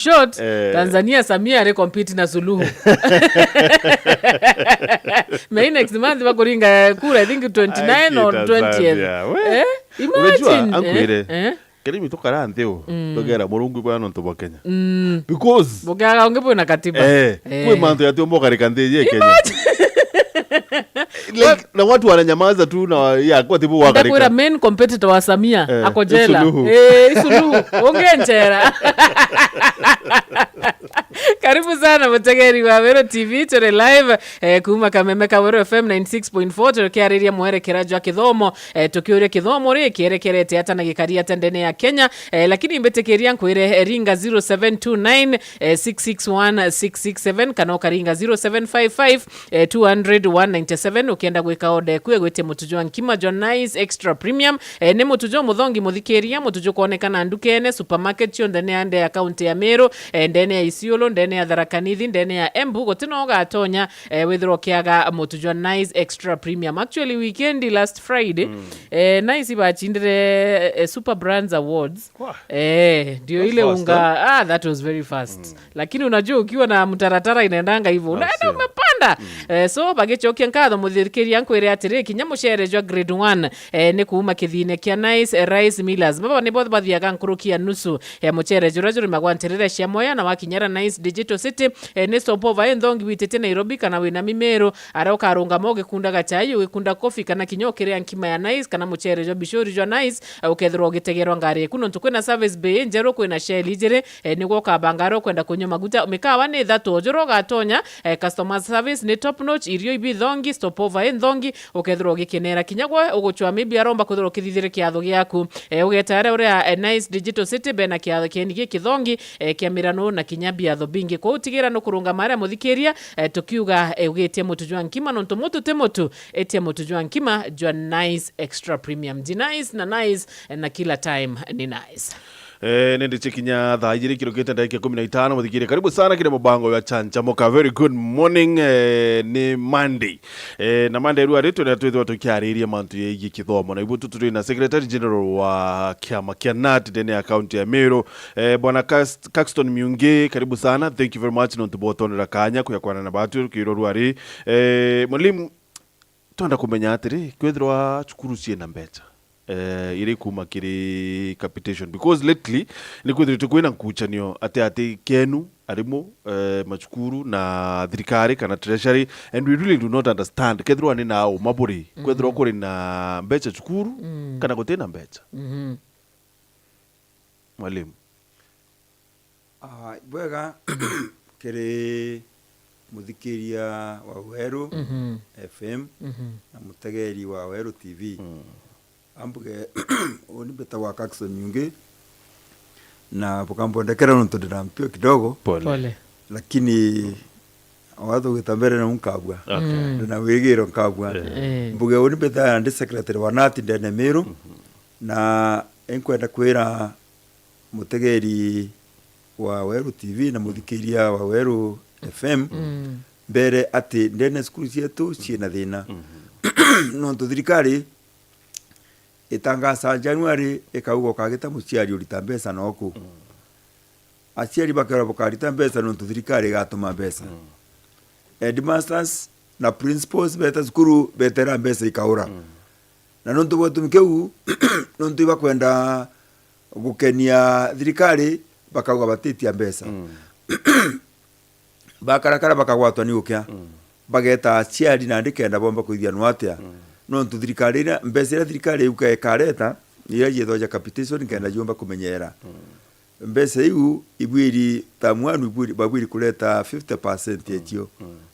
short Tanzania Samia are compete na Suluhu. May next month wakuringa kura I think 29 or 20th. Imagine. Keri mitokara anteo togera murungu bwana ntobo Kenya. Because bogara ongepo na katiba. Kwe manto ya tiombo karikandeje Kenya. Like na watu wananyamaza tu na ya kwa tibu wakarika. Ndakwira main competitor wa Samia ako jela. Suluhu. Ongenjera. Karibu sana mutegeri wa Wero TV tore live kuma Kamemeka Wero FM 96.4 tukiariria mwerekera jwa kithomo tukiuria kithomo ri kierekerete hata na gikaria tendene ya Kenya lakini imbetekeria nkwire ringa 0729 661667 kana ukaringa 0755 200 ukienda gwika ode kwe gwete mutujwa nkima John Nice extra premium ne mutujwa muthongi muthikeria mutujwa kuonekana ndukene supermarket yo ndene ande account ya Meru ndene ya Isiolo ndene ya Tharakanithi ndene ya Embu gotino gatonya withro kiaga mutujwa Nice extra premium. Actually weekend last Friday Nice ibachindire Super Brands Awards ndio ile unga that was very fast lakini unajua ukiwa na mtaratara inaendanga hivyo unaenda umepanda so bagechokia nkatho muthirikiria nkwire atiri kinyamo sherejwa grade 1 ni kuuma kithine kia Nice Rice Millers baba ni both bathiaga nkurukia nusu ya muchere jurajuri magwantirire cia moya na wakinyara Nice Digital City ni stopova endongi witete Nairobi kana wina Mimero aroka arunga moge kunda gachai ukunda coffee kana kinyokere nkima ya Nice kana muchere jo bishori jo Nice ukethro ogitegerwa ngari kuno tukwena service bay njero kwena Shell ijere ni gwoka bangaro kwenda kunyo maguta mikawa ni thato joro gatonya customer service ni top notch irio ibithongi stopova endongi ukethro ogikenera kinyagwa ugochwa maybe aromba kuthro kithithire kiatho giaku ugetare uria Nice Digital City bena kiatho kienige kithongi kiamirano na kinyambia tho bingi kwa utigira no kurunga mara muthikiria tukiuga ugetie mutujwa nkima no ntomoto temoto etie mutujwa nkima jwa Nice extra premium Nice na Nice na kila time ni Nice. Nende chekinya thaa igiri kirokete dakika 15 muthikire karibu sana kile mubango ya chancha moka very good morning ni Monday na Monday ruwa retu na twetho tukiariria mantu yegi kithomo na ibutu tuli na secretary general wa kiama kia NAT dene account ya Meru bwana Caxton Miunge karibu sana, thank you very much no tubotonera kanya kuyakwana na batu kiro ruwa ri mwalimu tonda kumenya atiri kwethirwa chukuru cie na mbecha iri kuma kiri capitation because lately ni kwithirite kwina nkuchanio ate kenu arimo machukuru na thirikari kana treasury and we really do not understand kethirwa ni nao maburi kwethirwa kuri na mbecha chukuru kana gutena mbecha mwalimu bwega kiri muthikiria wa Wero FM na mutegeri wa Wero TV ambuge oni beta wa Caxton Miunge na pokambondekera no ndirampio kidogo pole lakini watu gitambere na unkabwa na wegero nkabwa mbuge oni beta and secretary wa NAT ndene Meru na enkwenda kwira mutegeri wa Wero TV na muthikiria wa Wero FM mbere ati ndene skulu cietu ciina thina no thirikari itangasa January ikaugo kagita muciari urita mbeca noku aciari bakara bokarita mbeca no thirikari gatuma mbeca headmasters na principals beta skuru betera mbeca ikaura na no tubotumikeu no tuba kwenda gukenia thirikari bakauga batitia mbeca bakarakara bakagwatwa ni ukia bageta aciari na ndikenda bomba kuithia nwatia no thirikari na mbeca thirikari uka ekareta ira yethoja capitation kenda jomba kumenyera mbeca iu ibwiri tamwanu ibwiri babwiri kuleta 50% yetio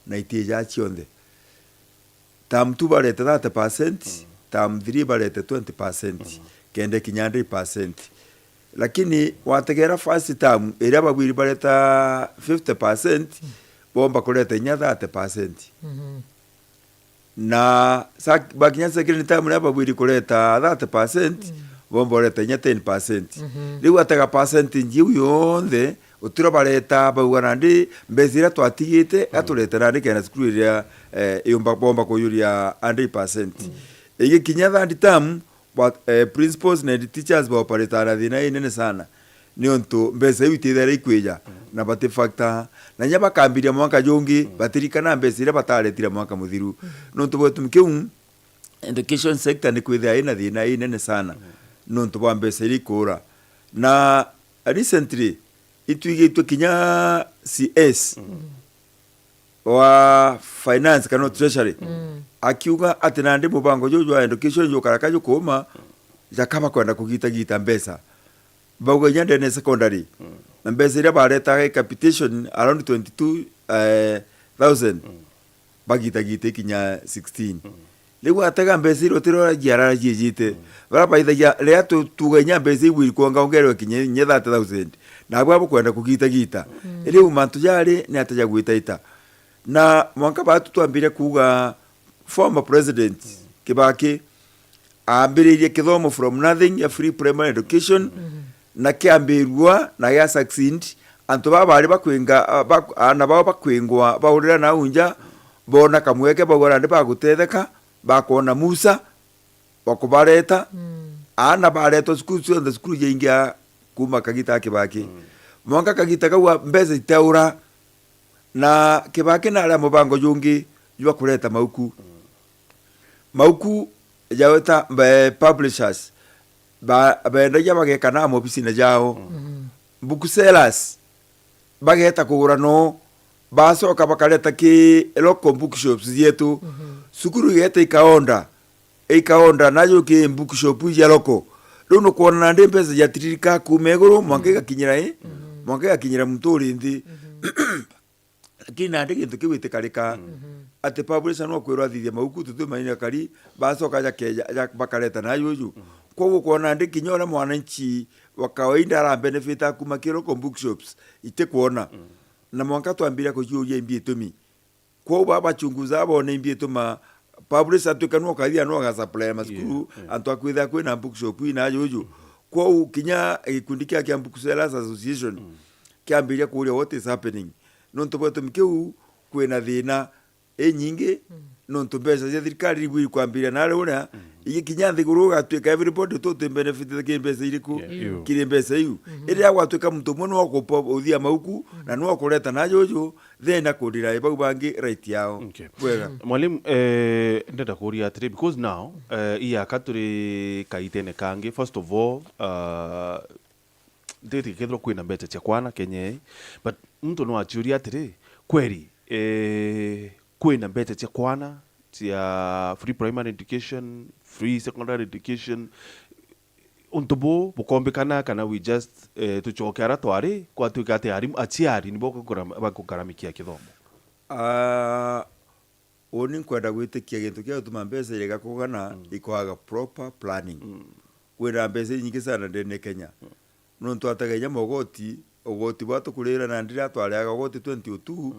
na itija chionde tam 2 barete 30% tam 3 barete 20% kende kinyande 100% lakini wategera first tam ira babwiri bareta 50% bomba kuleta nya 30% na bakinya second time na babwiri kuleta 30% bomba kuleta nya 10% riu atega percent njiu yonde utiro bareta bagwana ndi mbezira twatigite atureta na ndikena skuru ria yomba bomba kuyuria 100% igi kinya 30 time but principals na teachers ba operate na thina inene sana ni onto mbeca iu itithera ikwija na bati factor na nya bakambiria mwaka jungi batirikana mbeca ira bataretira mwaka muthiru nonto bwetu kiu education sector ni kwithia ina thina inene sana nonto bwa mbeca iri kura na recently itwigitwe kinya CS wa finance kana treasury akiuga ati nandi mubango jojo wa education jo karaka jo kuma jakaba kwenda kugita mbeca bauga nyande secondary na mbeca ira bareta capitation around 22,000 bagita kinya 16 ligu atega mbeca iro tirora giara jijite baraba ithagia ria tugenya mbeca iwi kuanga ongerwe kinya 30,000 na bwabo kwenda kugita ili umantu jari ni ataja gwitaita na mwanka batu tuambire kuga former president Kibaki ambiririe kithomo from nothing a free primary education na kiambirwa na ya succeed antu bari bakwinga ana baba bakwingwa baurira na unja bona kamweke bagora ndi bagutetheka bakona Musa bakubareta ana bareto skulu yengia kuma kagita Kibaki mwanka kagita kawa mbeza itaura na Kibaki na ala mubango jungi jwa kuleta mauku jaweta publishers baendagia bagekana mu ofisi na jao booksellers bageta kugura no basoka bakaleta ki local bookshops yetu sukuru yeta ikaonda nayo ki bookshop ya loko runo kuona ndi pesa ya tirika kumeguru mwangeka kinyira muturi ndi kina ndi kintu kiwite karika ate publisher no kwirwa thithia mauku tutumaina kari basoka ya bakaleta nayo ju kwa kuona ndi kinyora mwananchi wa kawaida ara benefita kuma kiroko bookshops ite kuona na mwanka tuambira ko yuye mbitumi kwa baba chunguza bone mbituma publisher tukanwa kathia no ga supply maskuru antu akwitha kwina bookshop ina yuju kwa kinya ikundi kya booksellers association kiambiria kuria what is happening nonto bwetu mkiu kwina thina nyingi nonto mbeca cia thirikari ibui kwambiria na rura ikinya thiguru gatwika everybody to benefit the mbeca iriku kire mbeca iu iria gwatwika muntu mwe no kupo uthia mauku na no kureta na jojo thena kudira ibau bangi right yao wega mwalimu ndenda kuria atri because now iya katuri kaitene kangi first of all ndeti kedro kwina mbeca cia kwana Kenya but mtu no achuria atri kweri kwina mbeca cia kwana cia free primary education free secondary education untubo bukombekana kana we just tuchokera twari kwa tukate arimu achiari ni bakugaramikia kithomo oni kwenda gwitikia gintu kia utuma mbeca irega kugana ikwaga proper planning kwira mbeca nyingi sana ndene Kenya nontu atagenya mogoti bwatu kurira na ndira twariaga ogoti 22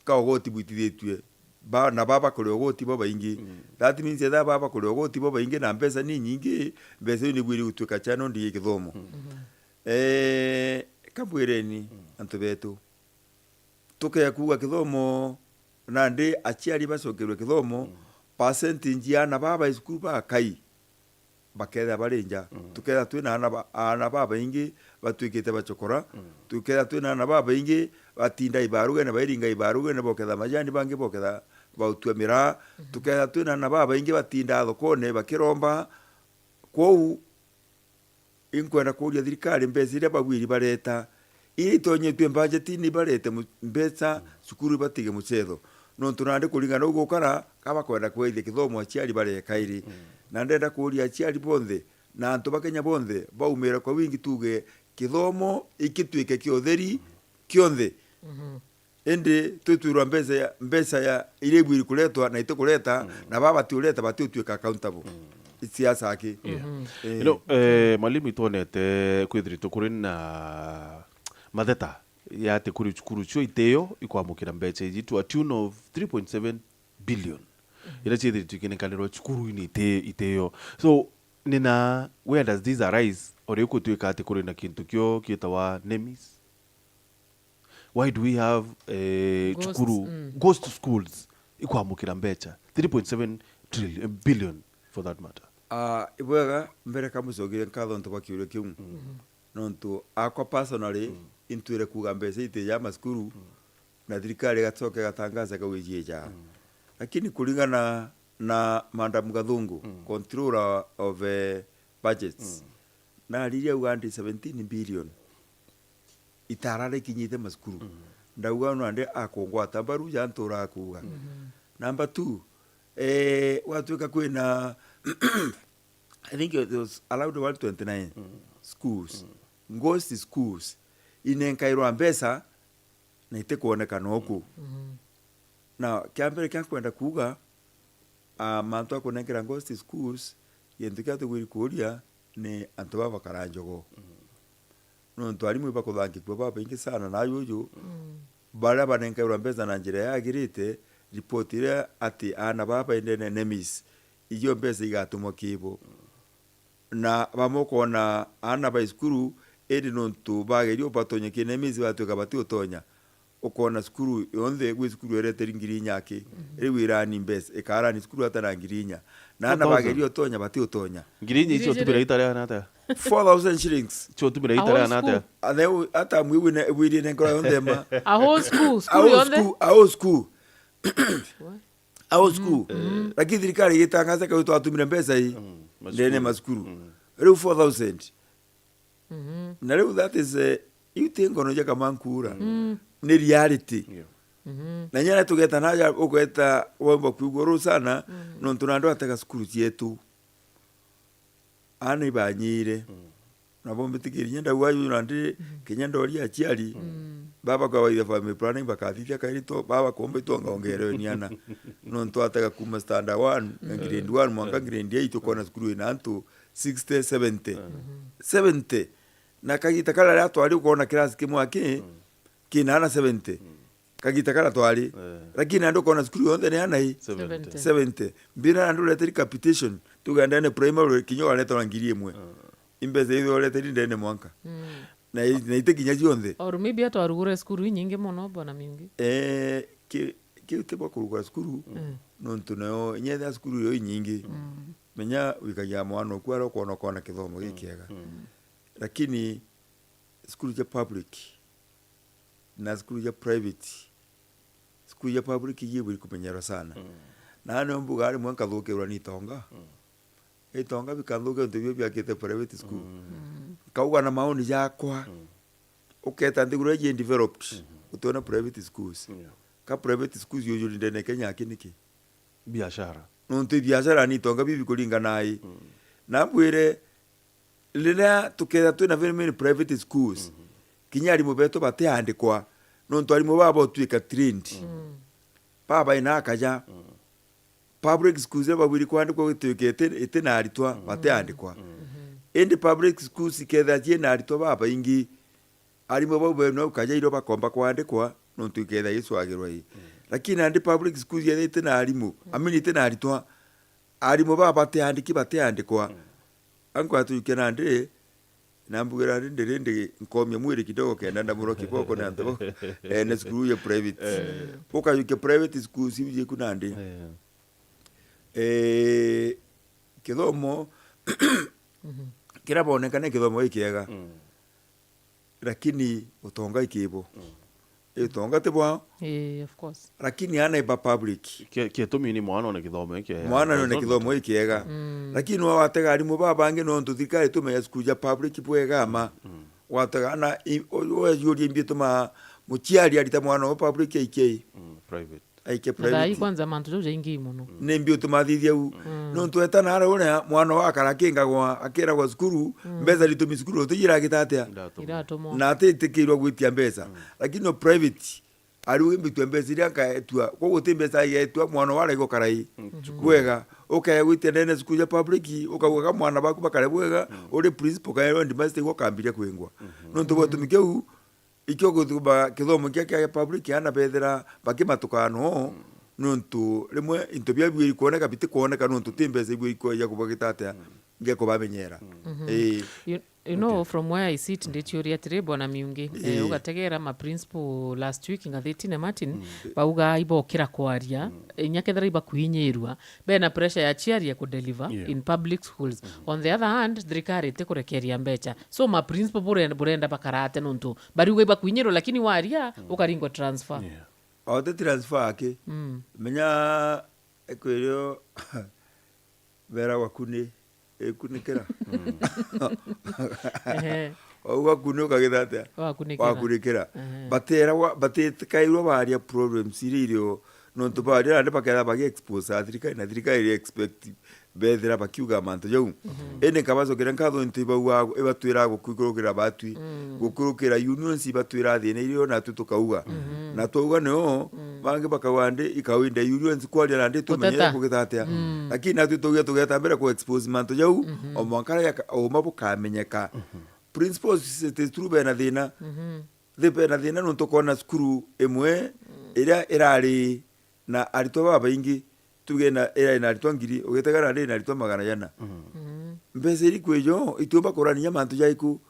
ka ogoti bwitithitwe na baba kuri ogoti baba ingi that means that baba kuri ogoti baba ingi na mbeca ni nyingi mbeca ni gwiri utwika chano ndi kithomo kabwireni antu betu tuke kuga kithomo na ndi achiari bacokerwe kithomo percentage ya na baba iskuru ba kai baketha barinja tuketha twina ana baba ingi batwikite bachokora tuketha twina ana baba ingi batinda ibaruge na bairinga ibaruge na boketha majani bangi boketha bautwa mira tuketha twina ana baba ingi batinda thokone bakiromba kwou inkwenda kuria thirikari mbeca iria bagwiri bareta iri tonyetwe budget ni barete mbeca cukuru batige mucetho no tunande kuringana ugo kara kaba kwenda kwithia kithomo aciari bareka iri na ndenda kuria aciari bonthe na antu bakenya bonthe baumira kwa wingi tuge kithomo ikitwike kiotheri kionthe ende tutwirwa mbeca ya ile gwiri kuletwa na itokuleta na baba tiuleta batutwika accountable siasa aki mwalimu itonete kwithirito kuri na matheta ya te kuri chukuru cho iteo ikwamukira mbeca iji to a tune of 3.7 billion ila chithirito ikinekanirwo chukuru ini iteo so nina where does this arise ori ukutwika ati kuri na kintu kyo kietawa NEMIS why do we have chukuru ghost schools ikwamukira mbeca 3.7 billion for that matter ibwega mbere kamusogire nkatho ntu bakiure kiu nontu akwa personally intuire kuga mbeca ite ya maskuru na thirikari gatoke gatangaza kawijie ja lakini kulingana na Madam Gathungu controller of budgets na aliria ugandi 17 billion itarare kinyite maskuru ndauga no ande akongwata baru ya ntura kuga number 2 watuika kwina I think it was allowed 129 schools ghost schools inenkairwa mbesa na ite kuonekana oku na kiambere kya kwenda kuga mantu akunengera ghost schools yentu kya tugwiri kuria ni antu baba karanjogo no ntu ari mwiba kuthangi kwa baba ingi sana na yuyu bara banenkairwa mbesa na njira yagirite report ile ati ana baba indene nemis iyo mbesa igatumwa kibo na bamukona ana ba skuru edi nontu bagerio batonye kinemizi batuka bati utonya ukona skuru yonthe gwi skuru erete ngiri nyake eri wirani mbesa ekara ni skuru atana ngirinya na ana bagerio tonya bati utonya ngirinya icio tubira itare anata 4000 shillings icio tubira itare anata atheu ata mwiwine wirine ngora yonthe ma a whole school yonthe a whole school lakini thirikari gitangaza kwa twatumire mbesa hii ndene maskuru riu 4000 na riu that is yutengono ja kamankura ni reality na nyana tugeta naja ugeta womba kwigoro sana no tunando ataka skuru cietu ani banyire na bombe tikiri nyenda wayu nandi kinyendo ria achiari baba kwa waitha family planning bakathithia kairito baba kombe tonga ongereo niana no ntwataka kuma standard 1 grade 1 mwaka grade 8 kona skuru ina antu 60 70 na kagita kala ya twali ukona class kimwe aki kinana 70 kagita kala twali lakini ando kona skuru yonde ni ana hii 70 bina ando leteri capitation tuganda ne primary kinyo aleta ngiri imwe imbeze hizo leteri ndene mwanka na ite kinyaji yonde or maybe ato arugura skuru nyingi muno bona mingi ke uteba kurugura skuru no ntunayo nyetha skuru yo nyingi menya wikaja mwana kwaro kona kithomo gikiega lakini skuru ya public na skuru ya private skuru ya public yibu kumenyera sana na ano mbuga ari mwanka thukerwa ni tonga itonga bikathuke ntibyo byakite private school kauga na maoni yakwa uketa ndigura je developed utona private schools ka private schools yo ndene Kenya kiniki biashara nonte biashara ni tonga bibi kulingana ai na bwire lina tukeza twina very many private schools kinyari mubeto bateandikwa nonto ari mubaba otwika trained baba ina akaja public schools babiri kwandikwa gutwikete itena aritwa bateandikwa indi public schools iketha je na aritwa baba ingi ari mubaba no kaja iro bakomba kwandikwa nonto iketha yiswagirwa hii lakini andi public schools ya itena arimu amini itena aritwa ari mubaba bateandikwa anko atuikena ndire nambugira ndire nkomye mwiri kidogo kenda ndamuro kiboko na ndo na skuru ya private poka yuke private schools hivi kuna ndi kithomo kirabonekana kithomo ikiega lakini utonga ikibo utonga tebwa of course lakini ana iba public kietumi ni mwana na kithomo ikiega mwana no kithomo ikiega lakini watega ari mubaba nge no ntuthikari tumeya skuru ya public bwega ma watega na yuri mbito ma muchiari ari ta mwana wa public iki private aike private private kwanza mantu jo ingi muno ne mbito mathithia u no ntweta na ara mwana wa karakinga gwa akira gwa skuru mbeza litumi skuru tujira gitatia iratomo na atetekirwa gwitia mbesa lakini no private ari mbito mbesa iria kaetua kwa guti mbesa yetua mwana wa rego karai bwega ukaya gwitia ndene skuru ya public ukaguka mwana baku bakare bwega uri principal kaero ndimasti gwa kambiria kwingwa no ntubwo tumikeu ikyo guthuba kithomo kya public ana bethera bakimatukano nontu rimwe into bya bwiri kuoneka biti kuoneka nontu timbeze bwiri ko ya kubagitate nge ko bamenyera you know from where I sit ndichuria atiri bwana miungi ugategera ma principal last week ngathitine Martin bauga ibokira kwaria nyakethera iba kuhinyirwa bena pressure ya chiaria ku deliver in public schools on the other hand thirikari te kurekeria mbecha so ma principal burenda bakarate nuntu bari uga iba kuhinyirwa lakini waria ukaringo transfer ote transfer ake menya ekwerio vera wakune ekunikera wakune ukagithate wakunikera batekairwo baria problems irio nontu baria ande bakera bagi expose athirika na thirika iri expect bethera bakiuga manto jau ene kabazo kera nkatho ntiba wa ebatwira gukurukira batwi gukurukira unions ibatwira thine irio na tukauga na tuuga no bange bakawande ikawinde unions kwaria na ndi tumenyere kugithatea lakini na tutugia tugeta mbere ku expose manto jau o mwankara ya o mabukamenyeka principles is true bena thina bena thina no tukona skuru emwe irari na aritwa baba ingi tugena era na aritwa ngiri ugetegara ndi na aritwa magana jana mbese iri kwejo itumba korania mantu jaiku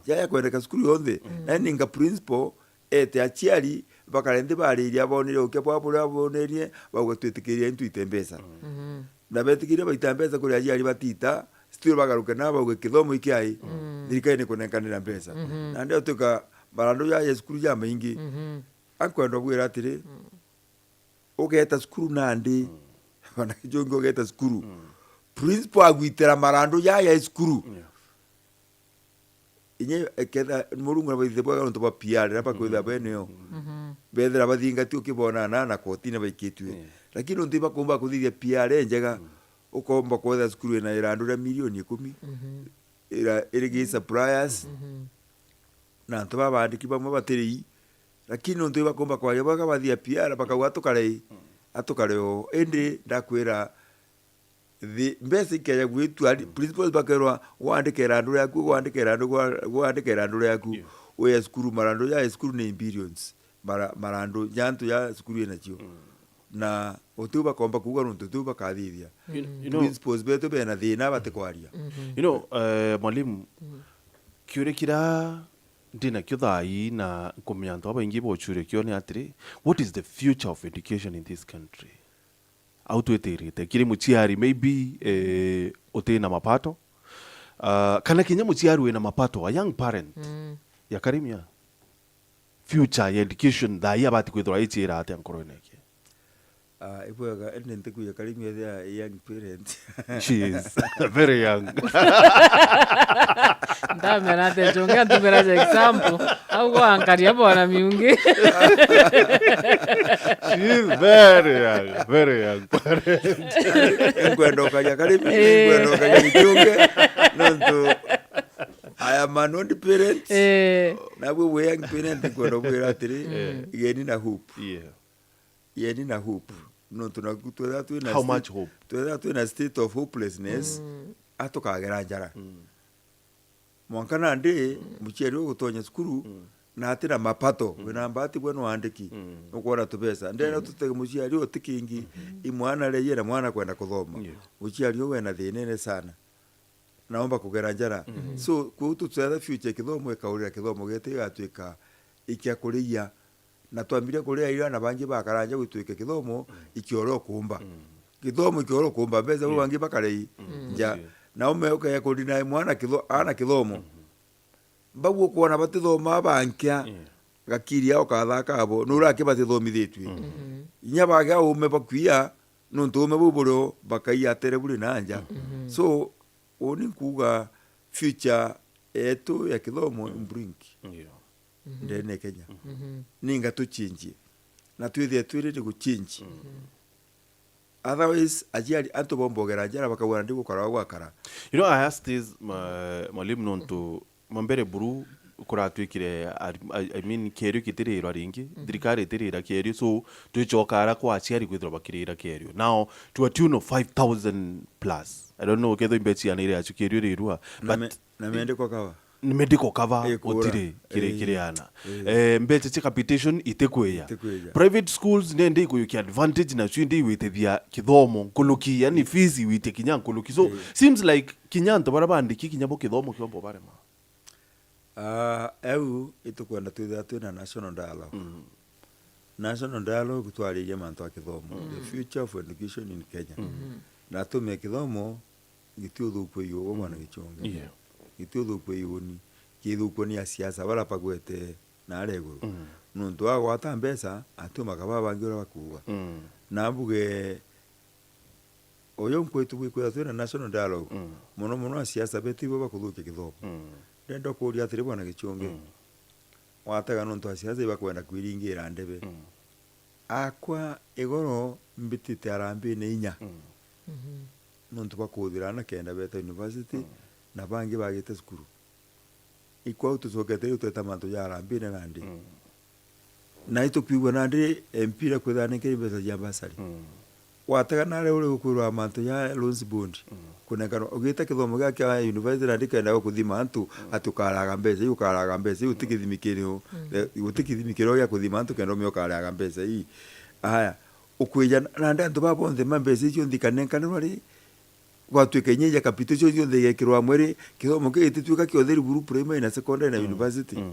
yaya kwendeka skuru yonde na ninga principal ete achiari bakarende bari iria bonire ukepwa bura bonerie bagwetwitikiria intu itembesa na betikiria baitambesa kuri ajiari batita still bagaruka na bagwe kithomo ikiai thirikaine kunenkanira mbesa na ndio tuka barando ya skuru ya maingi akwenda bwira atiri ugeta skuru nandi bana jongo ugeta skuru principal agwitera marando ya skuru inye eketha murungu na baithe bwa gonto ba PR rapa kwitha beneo bethera bathinga ti ukibona na kotine baikitwe lakini ntiba kumba kuthithia PR njega ukomba kwetha skuru na irandura milioni 10 irigi suppliers na ntoba bandiki bamwe batiri lakini ntiba kumba kwaria baka bathia PR baka atukareo ende ndakwira the basic ya gwitu principles bakerwa wandikera ndura yaku wandikera ndura yaku we skuru marando ya skuru ne billions marando jantu ya skuru enachio na otuba komba kuga nuntu tuba kathithia principles beto bena thina batekwaria mwalimu kyurekira ndina kyuthai na kumyanto abaingi bochure kyo ni atiri what is the future of education in this country autoeterete kiri muchiari maybe utena mapato kana kinya muchiari wena mapato a young parent ya karimia future ya education da ya bati kwithwa ichira ate ankoroneke ipoga ende ku ya karimia ya young parent she is very young ndame na te jonga tumera example au angaria bwana miungi she is very young kwendo kaya karimia kwendo kaya jonga nonto I am an old parent na we young parent kwendo bwira atiri yeni na hope yeni na hope no tunakutwa tu na how much hope tu na state of hopelessness atokagera njara mwankana ndi mucheri ugutonya skuru na atira mapato wena mbati bweno andiki ukora tubesa ndena tutege mucheri otikingi imwana leye na mwana kwenda kuthoma mucheri wena thinene sana naomba kugera njara so kutu tsada future kithomo ekaurira kithomo gete gatwika ikiakuria na twambire kuria ira na bangi bakaranja gwitwike kithomo ikioro kumba kithomo ikioro kumba beza bo bangi bakarei nja na umeuka ya kudina mwana ana kithomo baguo kuona batithoma bankia gakiria okathaka abo nura kibatithomithitwe inya baga ume bakwia nuntume buburo bakaiya terebuli nanja so oni kuga future etu ya kithomo brink ndene Kenya ninga tuchinjie na twithie twire ni guchinji otherwise ajiari anto bombogera njara bakabona ndi gukora gwakara I asked this mwalimu nonto mambere buru kuratwikire I mean kerio kitiriro ringi thirikari itirira kerio so tuchokara kwa aciari kwithira bakirira kerio now to a tune of 5,000 plus I don't know ketho imbechi anire achukerio rirua but na mendeko kawa ni medical cover otire kireana mbeche che capitation itekweya private schools nende ikoyuki advantage na chindi witethia kithomo kuluki yani fees wite kinya kuluki so seems like kinyanto barabandiki kinyabo kithomo kyombo barema eu itukwenda twitha twina national dialogue. National dialogue twaririe mantu akithomo, the future of education in Kenya. Na tume kithomo gitiuthukwo igo mwana gichonge. Gitiuthukwo igoni githukwo ni siasa bara pagwete na areguru. Nuntu agwata mbesa atuma kababa ngira bakuga. Na mbuge oyo mkwetu gwikwa twina national dialogue. Muno siasa betibo bakuthukia kithomo. Ndendo kuria atiri bwana gichonge. Wataga nuntu siasa ibakwenda kwiringira ndebe. Akwa igoro mbitite arambi ne inya. Nuntu bakuthirana kenda beta university na bangi bagite skuru. Ikwa tucokete tweta mantu ya arambi ne nandi. Na itukiwa nandi empira kwithana kiri besa ya basari. Wataga nare uri gukurwa mantu ya loans bond. Kunekana ugita kithomo gya kya university na ndikenda kuthima antu atukaraga mbesa ukaraga mbesa utikithimikiro utikithimikiro gya kuthima antu kenda myokaraga mbesa hii aya ukwija na ndandu babo nthe mbesa icio ndikanenkana wari gwatuika nyeja capital icio nthe gekirwa mweri kithomo gitituika kiotheri buru primary na secondary na university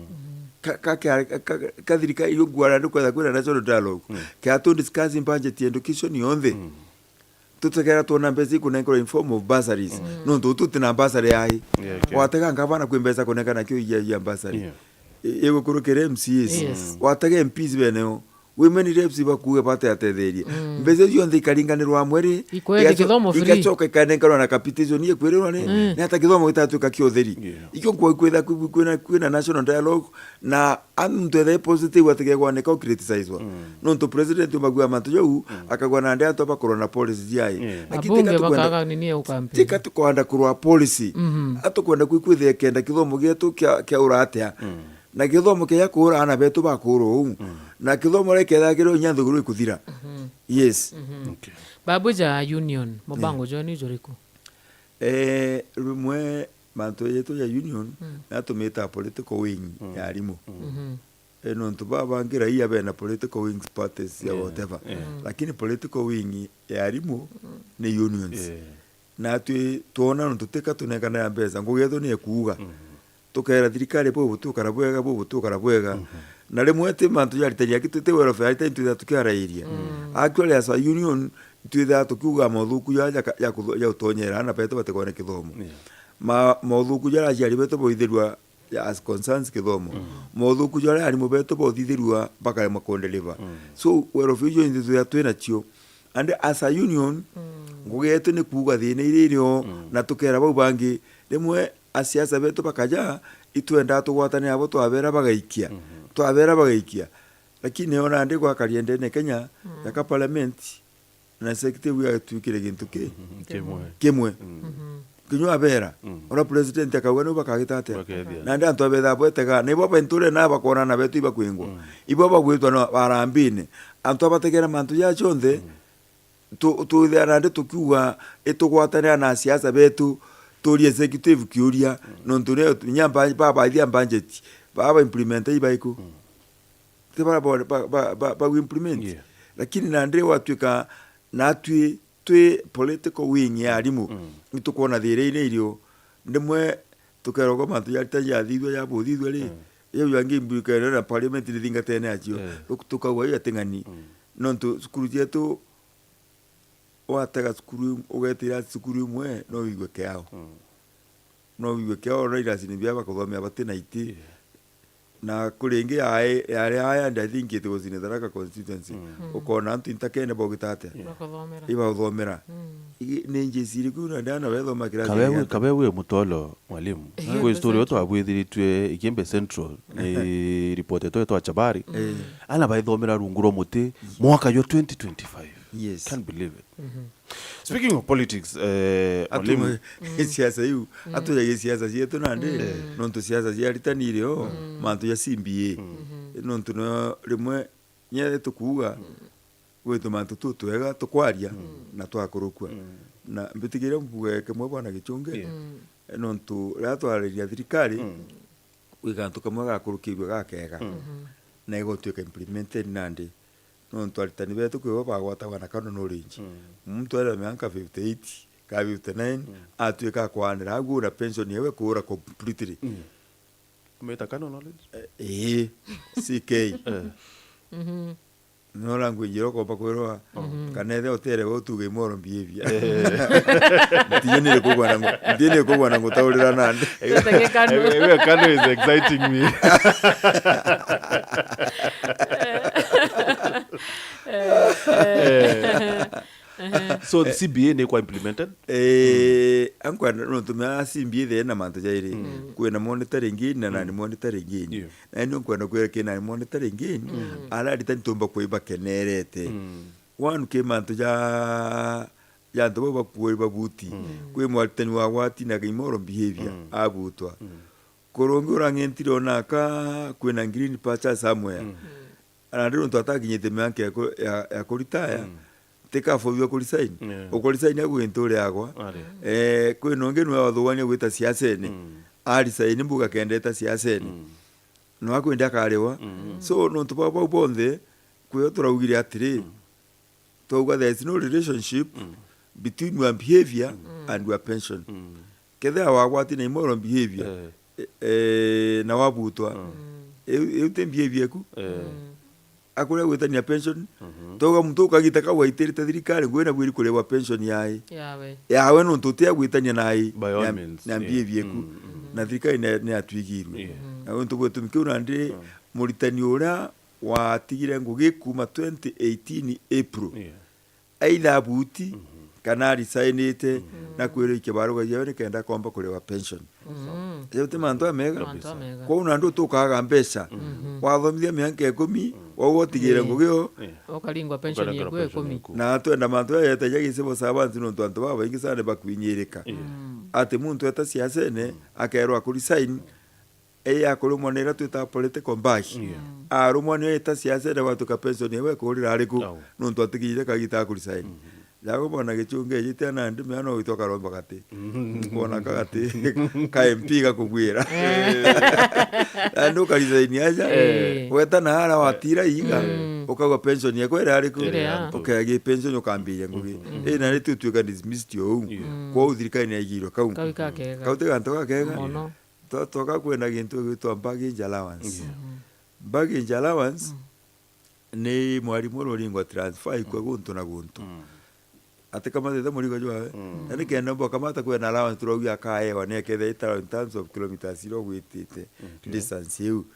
kathirika iyo gwara ndukwetha kwina national dialogue kya to discussing budget education yonthe tutekera tuona mbesa ikunengwa in form of bursaries no tutina bursary ai watega ngabana kwembesa kunengana kyo ya bursary yego kurukere MCS watega MPs beneo women reps bakuwe pate atetheria mbesa yo nthi karinganirwa mweri igacoka ikanenganwa na capitation ye kwererwa ni hata kithomo gitatuka kiotheri ikyo kwitha kwina national dialogue na antu ethe positive watige gwaneka criticize no to president magua mantu yo akagwa na ndia to bakoro na policy yai lakini bakaga nini ya ukampi tika tukwanda kurwa policy atukwenda kwithia kenda kithomo gitu kya uratia na kithomo kya kura ana betu bakuru na kithomo reketha kiro nyanthuguru ikuthira yes okay babuja union mobango joni joriku rumwe manto yetu ya union na tumeta political wing ya arimu no ntubaba ngira iya bena political wings parties ya whatever lakini political wing ya arimu ni unions na tuona ntuteka tunekana ya mbeza ngugetho ni ekuga tukera thirikari bo butukara bwega na rimwe te mantu yariteria kitute wero fa ite ntu tukara iria actually as a union tuitha tukuga mothuku ya utonyera na peto batekone kithomo mothuku ya jari beto boithirwa as concerns kithomo mothuku ya ari mubeto boithirwa baka makondeliva so wero fujo ntu ya twena chio and as a union ngugeto ni kuga thine irio na tukera bau bangi rimwe asiasa beto bakaja itwenda tugwatane abo twabera bagaikia lakini ona ndi kwa kariende ne Kenya ya parliament na secretary ya tukire gintu kimwe kinywa bera ora president akagwa no bakagitate na ndi antu abetha bwetega ne bo benture na bakona na betu ibakwingwa ibo bagwitwa no barambine antu abategera mantu ya chonthe tu thera ndi tukiwa itugwatane na siasa betu tori executive kiuria no ntune nyamba baba idea budget baba implement ibaiko te ba implement lakini na ndre watuika na twe political wing ya arimu nitukona thire-ine irio ndimwe tukerogo mantu ya tanja thithwa ya bothithwa ri yo yangi mbikana na parliament lithinga tene achio tukagwa ya tengani no ntu skuru yetu wataga skuru ugetira skuru mwe no igwe kyao no igwe kyao no irasini bya bakothomia batena iti na kuringi aya ndi think it was in Tharaka constituency ukona antu intakene bogitate iba uthomera ni njisiri kuna ndana wethoma kirasi kabewe mutolo mwalimu kwa historia to abwithiritwe ikembe central ni report to achabari ana baithomera runguro muti mwaka yo 2025 yes can't believe it speaking of politics mwalimu siasa yu atuya siasa yetu nande nonto siasa yaritanire mantu ya CBA nonto no rimwe nyere tukuga gwitu mantu tutwega tukwaria na twakurukwa na mbitigire mbuge kemwe bwana gichunge nonto ratwariria thirikari wigantu kamwe gakurukirwe gakega na igotweka implemented nande nonto aritani betu kwe bagwata wana kano no range mtu ara miaka 58 ka 59 atweka kwanira agura pension yewe kura completely Umeta kano knowledge? CK no language yoko bakwero kanethe otere gotuge moral behavior ndiye ko bwana ngutaurira nande Kano is exciting me. So the CBA ne kwa implemented? Ankwa no tumia CBA the na manto jairi kwena monitoring gain na ni monitoring gain na ni kwena kwera na monitoring gain ala ditani tumba kuiba kenerete one ke manto ya ndo bapuwe babuti kwe mwalitani wa wati na moral behavior abutwa korongo rangentiro naka kwena green patch somewhere ana ndo tataginyete manke ya kuritaya teka fobia kulisaini ukolisaini agwintore yagwa kwe nonge nwe wathwania gwita siasene ali saini mbuga kendeta siasene no akwenda karewa so no tupapa bonde kwe turaugire atiri toga there is no relationship between your behavior and your pension ketha wagwati na moral behavior na wabutwa eute behavior ku akure gwetania pension toga muntu ukagita ka waiterita thirikari gwena gwiri kurewa pension yawe no ntutia gwetania nai na behavior ku na thirikari ne atwigirwe na untu gwetumikura ndi muritani ura watigire ngugi kuma 2018 April aidha buti kana risainite na kwire ikibaruga yone kenda komba kurewa pension yote manto amega kwa una ndo tukaga mbeca wathomithia mianke 10 wagotigire ngugio okalingwa pension yegwe 10 na twenda manto yete yagisebo sabantu no twantu baba ingi sane bakwinyirika ati muntu eta siasene akerwa kuri sign akulumonera twita political back arumone eta siasene watu ka pension yewe kurira ariku no twatigire kagita kuri sign yago bona gichunge gitana ndi mano witoka romba kati bona kagati ka MP gakugwira ando kalizaini aja weta na hala watira iga ukagwa pension yekwera ariku ukage pension ukambire ngugi na ritu tuka dismissed yo kwa uthirikani yagiro kau kaute ganto gakega toka kwenda gintu gitwa baggage allowance baggage allowance ni mwarimu roringwa transfer kwa guntu na guntu ate kama thitha murigo jwa ene kenda mbo kama ta kwena allowance turogia kaewa ne kethe ita in terms of kilometers iro gwitite distance you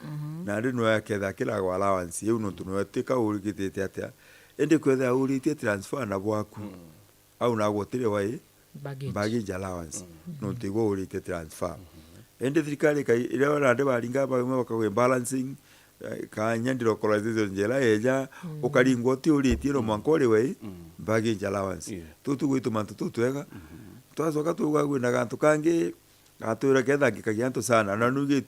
na ndi no yaketha kila kwa allowance you no tuno tika urigitite atia ende kwetha urite transfer na bwaku au na gotire wai baggage allowance no tigo urite transfer ende thirikari kai ile wana ndi baringa bakagwe balancing kanya ndi localization njela eja ukaringwa ti uriti ro mankore we baggage allowance tutu gwitu mantu tutwega twazoka tugagwe na gantu kangi gatura ketha ngikagianto sana na nuge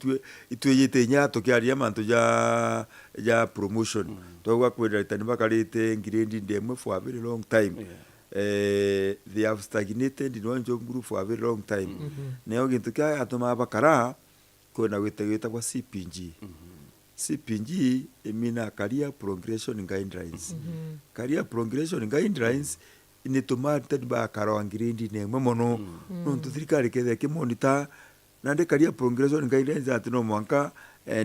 itweyite nyato kiaria mantu ja promotion togwa kwenda tani bakarite ngirindi ndemwe for a very long time they have stagnated in one job group for a very long time neo gintu kya atoma bakara kwenda gwitegeta kwa CPG CPG imina career progression guidelines career progression guidelines ni tomate ba karangirindi ne mono no tuthirikari kethe ke monitor na de career progression guidelines atino mwanka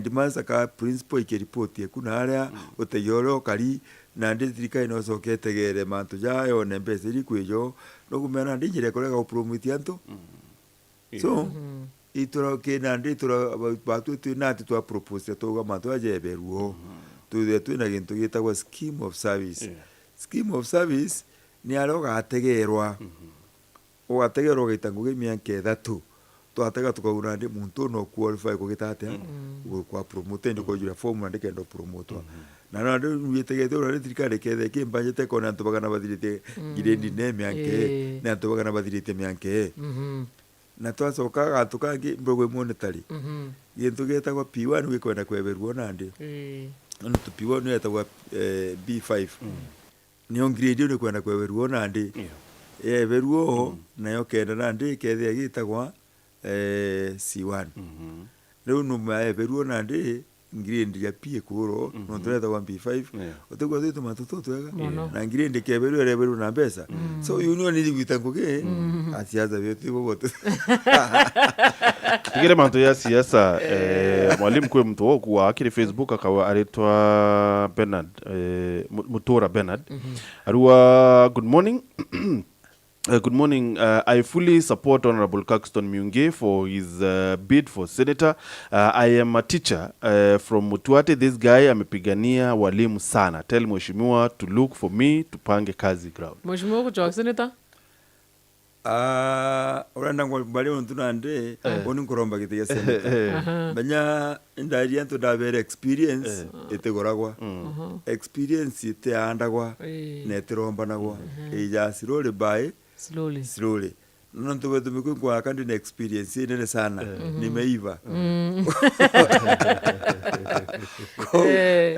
demands ka principal ke report ye kuna area uteyoro kari na de thirikari no so ketegere mantu jayo ne mbesiri kwejo no kumena ndinjire kolega promote anto so itoro ke na nditoro batu tu na tu propose to ga mantu ajeberuo tu na gintu gitagwa scheme of service scheme of service ni aroga ategerwa o ategerwa gitangu gimianke thatu to atega tukagura ndi muntu no qualify ko gitate kwa promote ndi ko jura form ndi kendo promote na ndi yetegete ora thirikari kethe ke mbajete ko na tubagana bathirite girendi ne mianke na tubagana bathirite mianke na twacoka gatukangi mbogwe monetary gintu getagwa P1 wikwenda kweberuo nandi no tu P1 yetagwa B5 ni grade ni kwenda kweberuo nandi beruo nayo kenda nandi kethe gitagwa C1 riu no beruo nandi ngirindi ya pie kuro no tureta 1P5 otegwa tu matuto twega Mono. na ngirindi keberu ereberu na pesa so union ni gwitango ke asiaza byote bobote tigire mantu ya siasa mwalimu kwe mtu woku wa akiri Facebook akawa aritwa Bernard Mutora Bernard arua good morning. Good morning. I fully support Honorable Caxton Miunge for his bid for senator. I am a teacher from Mutuate. This guy amepigania walimu sana. Tell mheshimiwa to look for me tupange kazi ground. Mheshimiwa kuchwa senator? Oranda ngo bali ontunande oni koromba gitiga senator. Banya ndari antu davere experience etegoragwa. Experience ite andagwa netiromba nagwa. Eja sirole by slowly nonto wetu miku kwa kandi na experience nene sana nimeiva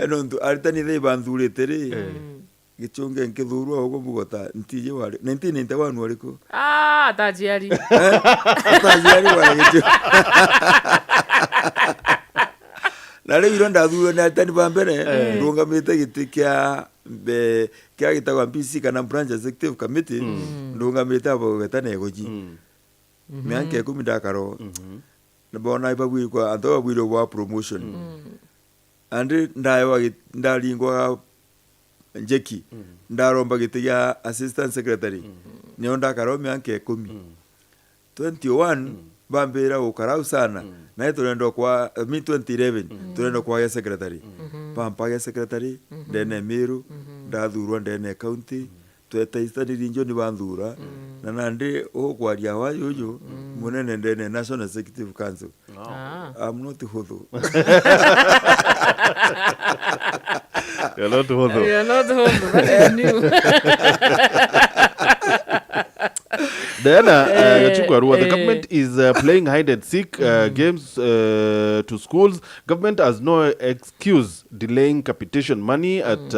nonto aritani dei bandure tere gichonge nkithurwa ogo bugota ntije wari 1991 wariko tajiari wari gicho na rä iro ndathurwo nä aritani ba mbere ndångamä gä tä kä gitagwa MPC kana branch executive committee ndångamä abo getana egoji miaka 10 ndakaro na bona ibagwiri kwa anto bagwiri wa promotion andi ndaringwa njeki ndaromba gä tä gä assistant secretary nä ndakaro miaka 10 21 bambira ukarau sana na turendo kwa 2011 turendo kwa ya secretary pampa ya secretary ndene Miru ndathurwa ndene county tweta istani rinjo ni bandura na nande okwaria wa yoyo munene ndene national executive council I'm not huthu You're not huthu. That is new. Diana, the government is playing hide and seek games to schools. Government has no excuse delaying capitation money at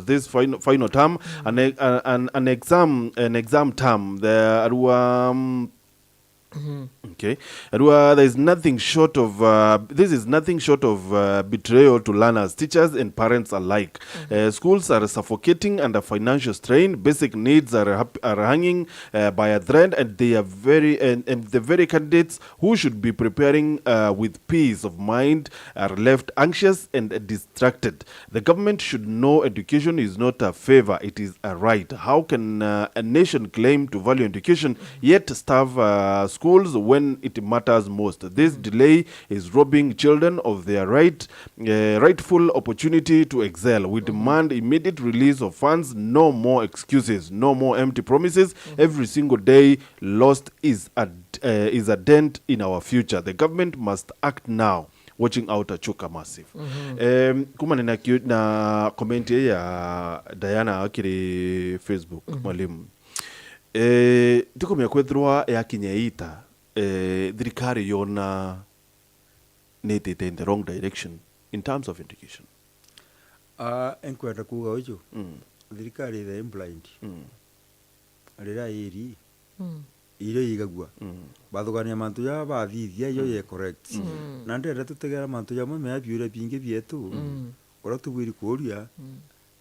this final term, an exam term. There are okay, there is nothing short of this is nothing short of betrayal to learners, teachers, and parents alike. Schools are suffocating under financial strain. Basic needs are hanging by a thread, and they are and the very candidates who should be preparing with peace of mind are left anxious and distracted. The government should know education is not a favor; it is a right. How can a nation claim to value education yet starve schools when it matters most? This delay is robbing children of their rightful opportunity to excel. We demand immediate release of funds, no more excuses, no more empty promises. Every single day lost is a dent in our future. The government must act now. Watching out a Chuka Massive. Kuma na komenti ya Diana akiri Facebook mwalimu. Tiko mekwethwa ya kinyeita thirikari yona netete in the wrong direction in terms of education. Enkwenda kuga ujo thirikari the blind rira iri ile igagua bathugania mantu ya bathithia yo ye correct na ndenda tutegera mantu ya mwe abiure bingi bietu ora tubwiri kuria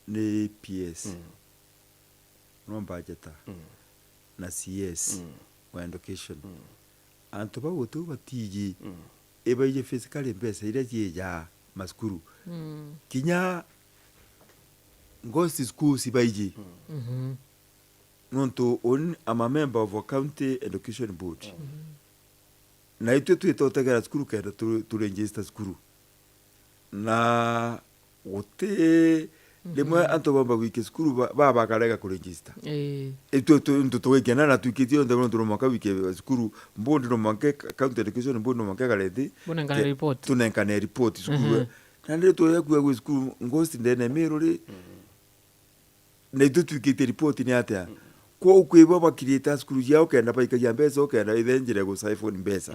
ni PS no budgeta na CS wa education antu ba gutu batiji eba ije physically pesa ile je maskuru kinya ngosi school sibaiji nonto on am a member of a county education board na itu tutotegera skuru kenda tu register skuru na wote demwe anto bamba wiki skuru baba karega ku register itu tuwekena na tukitio ndo ndo mwaka wiki skuru board no manke county education board no manke galeti bunengana report tunenkana report skuru na ndio tuyakuwa skuru ngosi ndene miruri na itu tukite report ni atia kwa ukwibo bakirita skuru yao kenda baikagia mbeso kenda ithenjire go siphon mbesa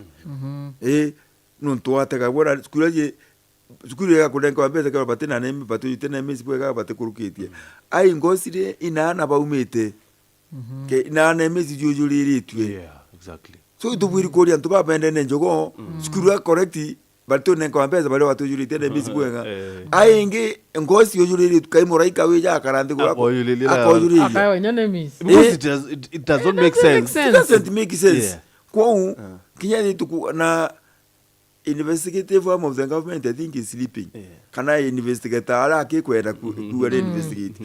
nuntu atega bora skuru ya kudenga mbeso kwa batina nemi batu itena mesi bwega batikurukitie ai ngosire inana baumite ke inana mesi jujuliri tue Exactly. so itu bwiri kori antu babende nenjogo skuru ya correct batu ne kwa pesa bale watu juri tena misi kuenga aingi ngosi yujuri kai moraika weja karandi kwa akoyuri akayo nyane miss because it does not make sense. It doesn't make sense kwa kinyani tuku na investigative form of the government I think is sleeping kana investigator ala ke kwenda ku investigate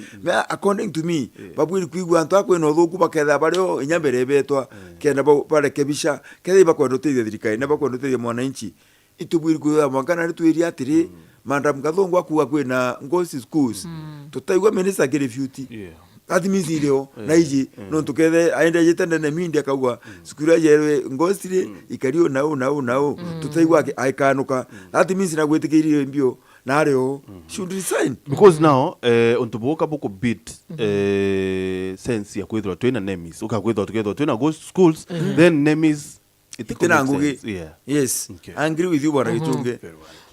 according to me babu kwigwa antu akwe no thuku baketha bareo inyambere betwa kenda bare kebisha ketha bakwenda teithia thirikari na bakwenda teithia mwananchi itubwiri kuya mwangana ni twiri atiri Madam Gathongo akuwa kwina ngosi schools tutaigwa minister ke refute that means ileo na iji no tukethe aende jitende na mindi akauga skura yewe ngosi ikario nao tutaigwa aikanuka that means na gwetikirio mbio nareo should resign because now ontuboka boko bit sense ya kwethwa twina nemis ukakwethwa tukethwa twina go schools then nemis itina ngugi yes I agree with you bwana gitunge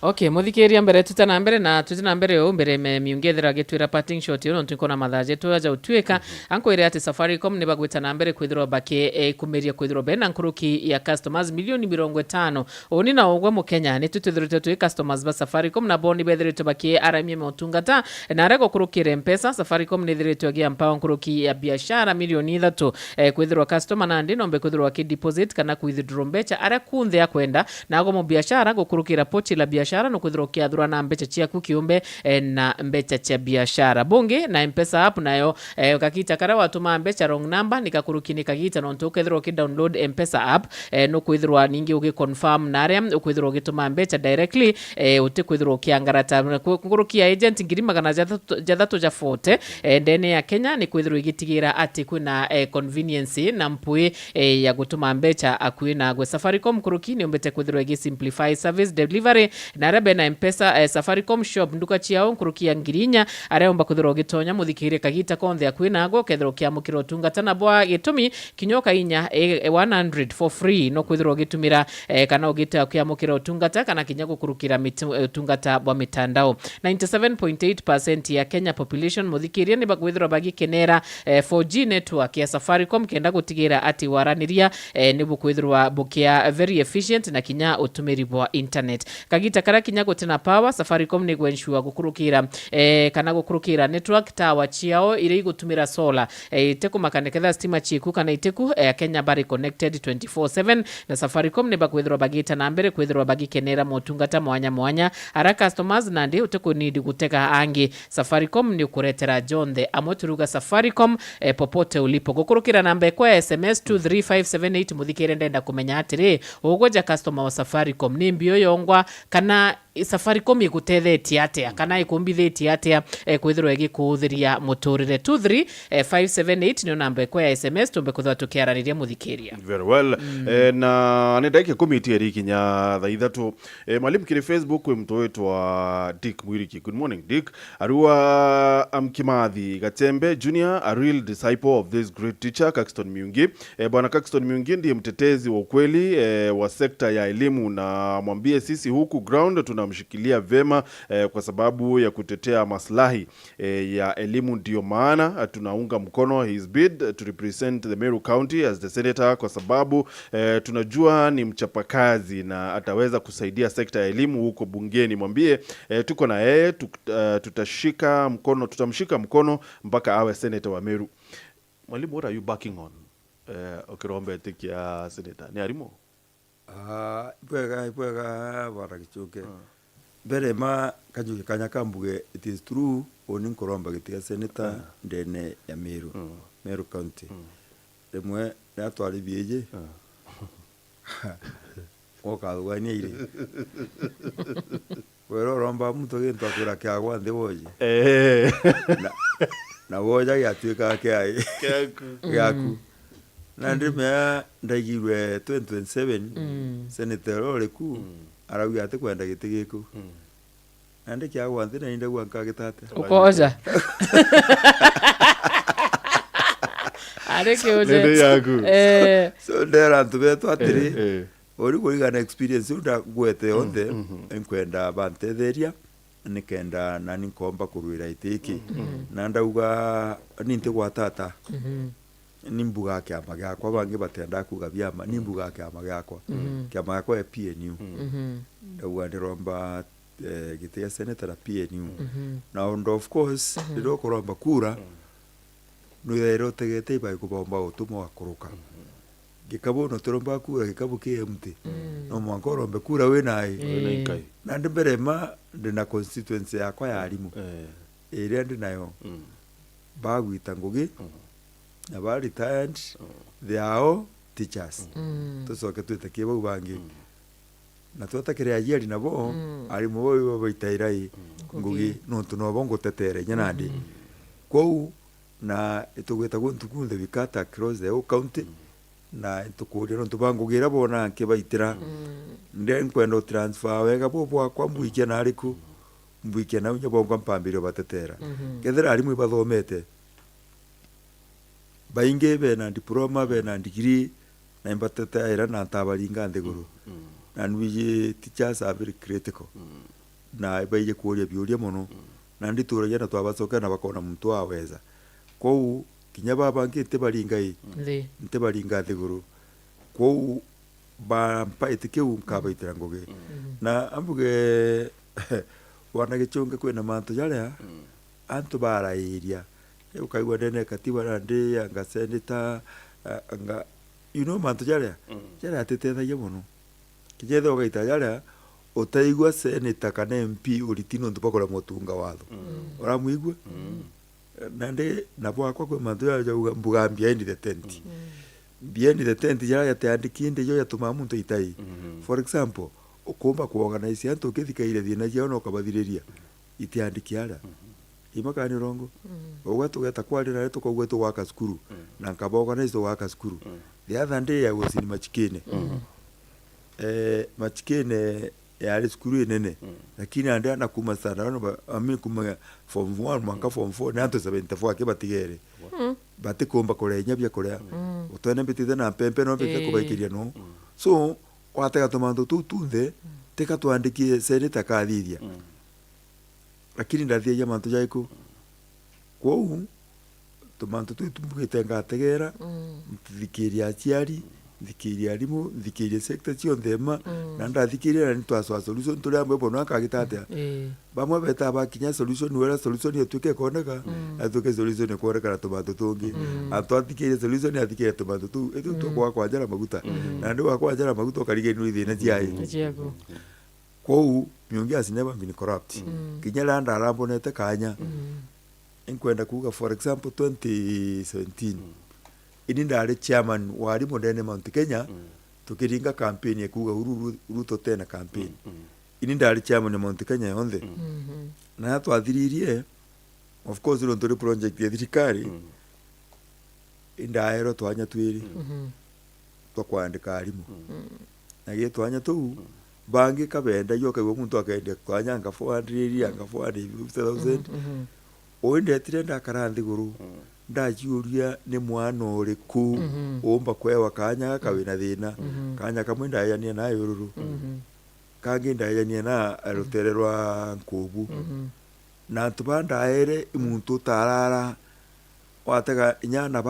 okay muthikiria mbere tutana mbere na tutana mbere o mbere miungethera gitwira parting shot yo ntuko na mathaje twaja utweka ankwire ati Safaricom ne bagwitana mbere kwithirwa bake kumeria kwithirwa bena nkuruki ya customers milioni 50 oni na ogwa mu Kenya ni tutithirite tu customers ba Safaricom na boni bethirite bake aramie motungata na rego kurukire mpesa Safaricom ne thirite gia mpawa nkuruki ya biashara milioni 3 kwithirwa customer na ndino mbe kwithirwa ki deposit kana kwithirwa mbecha ara kunthe akwenda na go mu biashara gukurukira pochi la biashara no kwithirwa kiathura na mbecha ciaku kiumbe na mbecha cia biashara bunge na mpesa app nayo ukakita kara watuma mbecha wrong number nikakurukini kagita no ntukethirwa ki download mpesa app no kwithirwa ningi ugiconfirm na ria ukwithirwa gituma mbecha directly utikwithirwa kiangarata kurukia agent ngirimagana jathatu ja 40 ndene ya Kenya ni kwithirwa igitigira ati kwina convenience na mpui ya gutuma mbecha akwina gwe Safaricom kurukini umbete kwithirwa gi simplify service delivery na rebe na mpesa Safaricom shop nduka ciao nkurukia ngirinya areomba kwithirwa gitonya muthikire kagita konthe akwina ago kethirwa kiamukiro tungata na bwa gitumi kinyoka inya 100 for free no kwithirwa gitumira kana ugita kiamukiro tungata kana kinya gukurukira tungata bwa mitandao 97.8% ya Kenya population muthikirie ni bakwithirwa bagikenera 4G network ya Safaricom kenda gutigira ati waraniria ni bukwithirwa bukia very efficient na kinya utumiri bwa internet kagita kara kinya gutena power Safaricom ni gwensure gukurukira kana gukurukira network tower ciao ire igutumira solar iteku makaneketha stima chiku kana iteku Kenya bari connected 24/7 na Safaricom ni bakwithirwa bagita na mbere kwithirwa bagikenera motungata mwanya ara customers na ndi uteku need guteka angi Safaricom ni kuretera jonde amoturuga Safaricom popote ulipo gukurukira namba kwa SMS 23578 muthikire ndenda kumenya atiri ugoja customer wa Safaricom ni mbio yongwa kana Safaricom igutethetie atia kana ikumbithitie atia kwithirwa igikuuthiria muturire 23578 ni namba kwa SMS tumbe kuthwa tukiaraniria muthikiria very well na nenda iki committee eri kinya tha ithatu mwalimu kiri Facebook we mtu wetu wa Dick Mwiriki. Good morning Dick. Arua Amkimathi Gatembe Junior, a real disciple of this great teacher Caxton Miungi. Bwana Caxton Miungi ndiye mtetezi wa ukweli wa sekta ya elimu, na mwambie sisi huku ground tunamshikilia vema kwa sababu ya kutetea maslahi ya elimu, ndio maana tunaunga mkono his bid to represent the Meru County as the senator, kwa sababu tunajua ni mchapakazi na ataweza kusaidia sekta ya elimu huko bungeni. Mwambie tuko na yeye, tutamshika mkono mpaka awe senator wa Meru. Mwalimu, what are you backing on? Okirombe tikia senator ni arimo? Ipwega warakichuke. Bere ma kajuke kanyakambuge, it is true oni nkoromba gitia senator ndene ya Meru. Meru County. Demwe natwali bieje. Okadwani ile. Wero romba mtu gento akura kyagwa ndewoje. Na woja yatuka kyai. Yaku. Na ndime ndagirwe 2027 senator oleku arawi ate kwenda gitigiko. Ande kyagwa nthina inde gwanka gitate. Ukoja. Areke oje. So ndera ntubeto atiri. Ori kuligana experience unda gwete onde enkwenda bantetheria nikenda nani nkomba kurwira itiki na ndauga ninte gwa tata nimbuga kiama giakwa bangi batenda kuga biama nimbuga kiama giakwa kiama giakwa PNU ndauga ndiromba gitia senator PNU na and of course ndiro kuromba kura no tegete ibai kubomba utumo akuruka gikabo no turomba kura gikabo KMT no mwanko rombe kura we nai na ndembere ma ndina constituency yakwa ya arimu area ndinayo bagwita ngugi na ba retired they are all teachers tusoke twitakie bau bangi na twatakire ajiari nabo arimu bo baitairai ngugi no tunobo ngutetere nyanandi kou na itugweta guntu kunthe bikata across the whole county na itukuria no tubangugira bona nke baitira nden kwenda transfer wega bobo kwa mbuike na ariku mbuike na unye bongo mpambiro batetera kethera arimu bathomete bainge be na diploma be na degree na imbatetera na tabaringa nthiguru na nwiye teachers are very critical na baije kuoria biuria muno na ndituragia na twabacoka na bakona muntu aweza kou kinya baba ngite baringai nte baringa thiguru kou ba mpaite kiu kabaitira ngugi na ambuge wana gichunge kwena mantu jaria antu barairia ukaigwa ndene katiba na ndi anga senator anga mantu jaria jaria atetethagia muno kinyethe ugaita jaria utaigwa senator kana MP uritino ntubakora mutunga watho uramuigwa nande nabo akwa kwa mantu jaria mbuga behind the tent behind the tent jaria teandikinde yo yatuma muntu itai for example ukumba kuorganize antu kithikaire thina jao no kabathiriria itiandikiara imakani rongo ugwetugeta kwarira retu kogwetu waka skuru na nkaba organize waka skuru the other day I was in Machikene Machikene yari skuru nene lakini ande na kuma sana no ami kuma form 1 mwaka form 4 na antu 74 akibatigere batikomba kurenya bya kuria utone bitithe na pempe no bite kubaikiria no so watega tomanto tunthe teka tuandikie seneta kathithia lakini ndathia mantu jaiku kou tomanto tumbugite ngategera thikiria aciari thikiria arimu thikiria sector cionthe ma na ndathikiria ni twaswa solution turi amwe bono akagitatea bamwe beta bakinya solution wera solution yetuke koneka atuke solution ekoreka na tomanto tungi atwathikiria solution athikiria tomanto tu etu tukwa kwa njara maguta na ndio wakwa njara maguta karige ni thina ciai kou miongi has never been corrupt kinya landa arambonete kanya enkwenda kuga for example 2017 ini ndari chairman wa arimu ndene Mount Kenya tukiringa campaign ya kuga Ruto tena campaign ini ndari chairman ya Mount Kenya yonthe na twathiririe of course ro ntori project ya thirikari indaero twanya twiri twakwandika arimu na gye twanya tu bangi kabenda yo kaigwa muntu akaende twanya nga 400 anga 450,000 oinde tirenda karanthi guru ndajiuria ni mwana uriku umba kwewa kanya kawina thina kanya kamwe ndayania na yururu kangi ndayania na rutererwa nkubu na tubanda ere muntu tarara watega nyana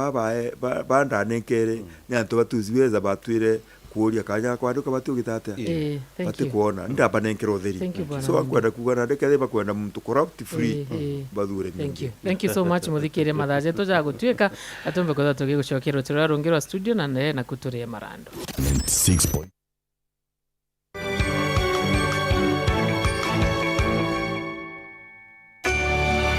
banda nenkere nyantu batuziweza batwire kuoria kanya kwanduka batugitate bati kuona ndaba nenkero utheri so akwenda kugana ndekethe bakwenda muntu corrupt free bathure thank you so much muthikire mathaje tujagutuika atumbe kotha tugigucokera turarungirwa studio na kuturia marando 6